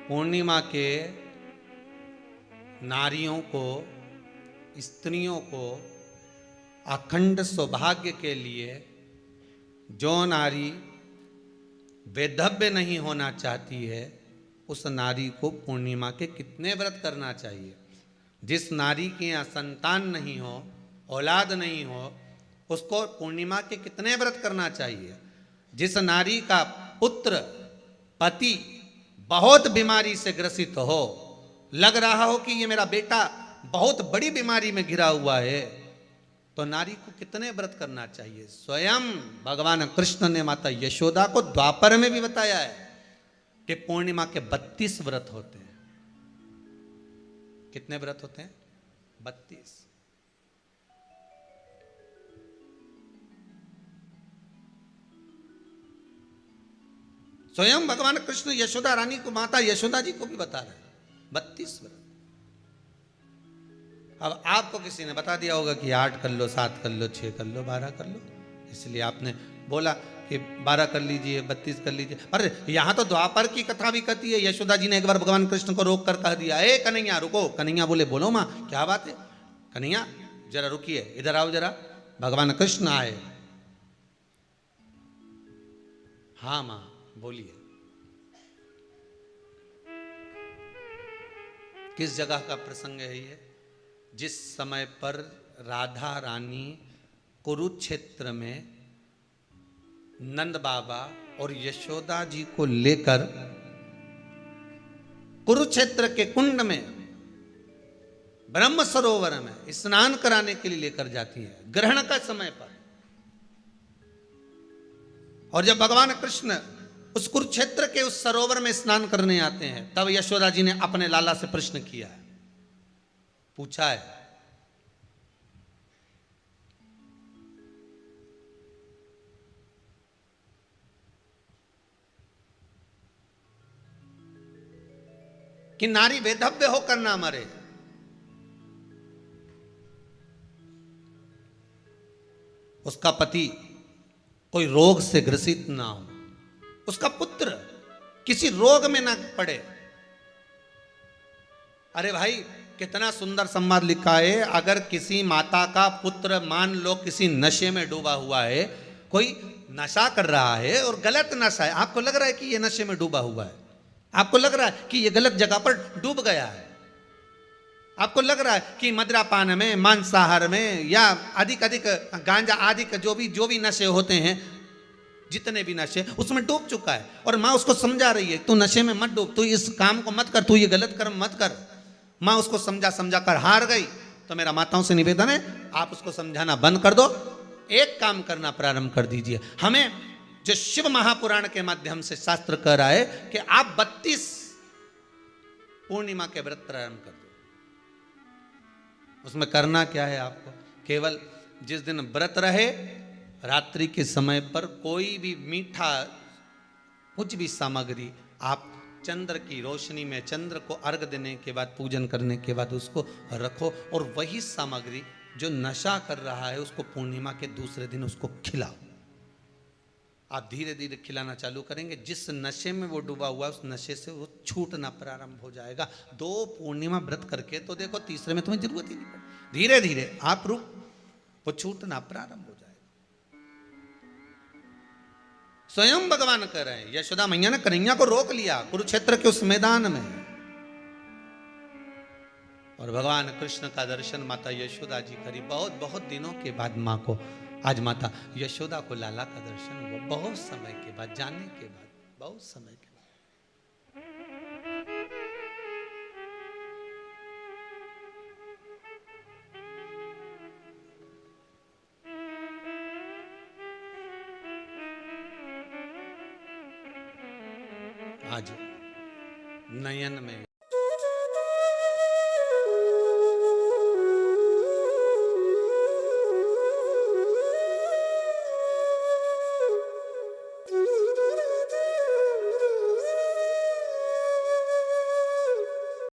पूर्णिमा के नारियों को, स्त्रियों को अखंड सौभाग्य के लिए जो नारी वैधव्य नहीं होना चाहती है, उस नारी को पूर्णिमा के कितने व्रत करना चाहिए। जिस नारी के यहाँ संतान नहीं हो, औलाद नहीं हो, उसको पूर्णिमा के कितने व्रत करना चाहिए। जिस नारी का पुत्र, पति बहुत बीमारी से ग्रसित हो, लग रहा हो कि ये मेरा बेटा बहुत बड़ी बीमारी में घिरा हुआ है, तो नारी को कितने व्रत करना चाहिए। स्वयं भगवान कृष्ण ने माता यशोदा को द्वापर में भी बताया है कि पूर्णिमा के 32 व्रत होते हैं। कितने व्रत होते हैं? 32। स्वयं भगवान कृष्ण यशोदा रानी को, माता यशोदा जी को भी बता रहे हैं 32 व्रत। अब आपको किसी ने बता दिया होगा कि 8 कर लो, 7 कर लो, 6 कर लो, 12 कर लो, इसलिए आपने बोला कि 12 कर लीजिए, 32 कर लीजिए। अरे यहां तो द्वापर की कथा भी कहती है। यशोदा जी ने एक बार भगवान कृष्ण को रोक कर कह दिया, ए कन्हैया रुको। कन्हैया बोले, बोलो माँ क्या बात है। कन्हैया जरा रुकिए, इधर आओ जरा। भगवान कृष्ण आए। हाँ माँ बोलिए। किस जगह का प्रसंग है ये? जिस समय पर राधा रानी कुरुक्षेत्र में नंद बाबा और यशोदा जी को लेकर कुरुक्षेत्र के कुंड में, ब्रह्म सरोवर में स्नान कराने के लिए लेकर जाती है, ग्रहण का समय पर। और जब भगवान कृष्ण उस कुरुक्षेत्र के उस सरोवर में स्नान करने आते हैं, तब यशोदा जी ने अपने लाला से प्रश्न किया है, पूछा है कि नारी वैधव्य होकर ना मरे। उसका पति कोई रोग से ग्रसित ना हो, उसका पुत्र किसी रोग में ना पड़े। अरे भाई कितना सुंदर संवाद लिखा है। अगर किसी माता का पुत्र मान लो किसी नशे में डूबा हुआ है, कोई नशा कर रहा है और गलत नशा है, आपको लग रहा है कि ये नशे में डूबा हुआ है, आपको लग रहा है कि ये गलत जगह पर डूब गया है, आपको लग रहा है कि मदिरापान में, मांसाहार में या अधिक गांजा आदि का जो भी नशे होते हैं, जितने भी नशे, उसमें डूब चुका है। और माँ उसको समझा रही है, तू नशे में मत डूब, तू इस काम को मत कर, तू ये गलत कर्म मत कर। माँ उसको समझा कर हार गई। तो मेरा माताओं से निवेदन है, आप उसको समझाना बंद कर दो, एक काम करना प्रारंभ कर दीजिए। हमें जो शिव महापुराण के माध्यम से शास्त्र कह रहा है कि आप 32 पूर्णिमा के व्रत प्रारंभ कर दो। उसमें करना क्या है आपको? केवल जिस दिन व्रत रहे, रात्रि के समय पर कोई भी मीठा, कुछ भी सामग्री आप चंद्र की रोशनी में, चंद्र को अर्घ देने के बाद, पूजन करने के बाद उसको रखो, और वही सामग्री जो नशा कर रहा है उसको पूर्णिमा के दूसरे दिन उसको खिलाओ। आप धीरे धीरे खिलाना चालू करेंगे, जिस नशे में वो डूबा हुआ उस नशे से वो छूटना प्रारंभ हो जाएगा। 2 पूर्णिमा व्रत करके तो देखो, तीसरे में तुम्हें जरूरत ही नहीं पड़े। धीरे धीरे आप रुक, वो छूटना प्रारंभ हो जाएगा। स्वयं भगवान कह रहे हैं, यशोदा मैया ने कन्हैया को रोक लिया कुरुक्षेत्र के उस मैदान में, और भगवान कृष्ण का दर्शन माता यशोदा जी करी। बहुत बहुत दिनों के बाद माँ को, आज माता यशोदा को लाला का दर्शन हुआ, बहुत समय के बाद, जाने के बाद, बहुत समय के बाद। आज नयन में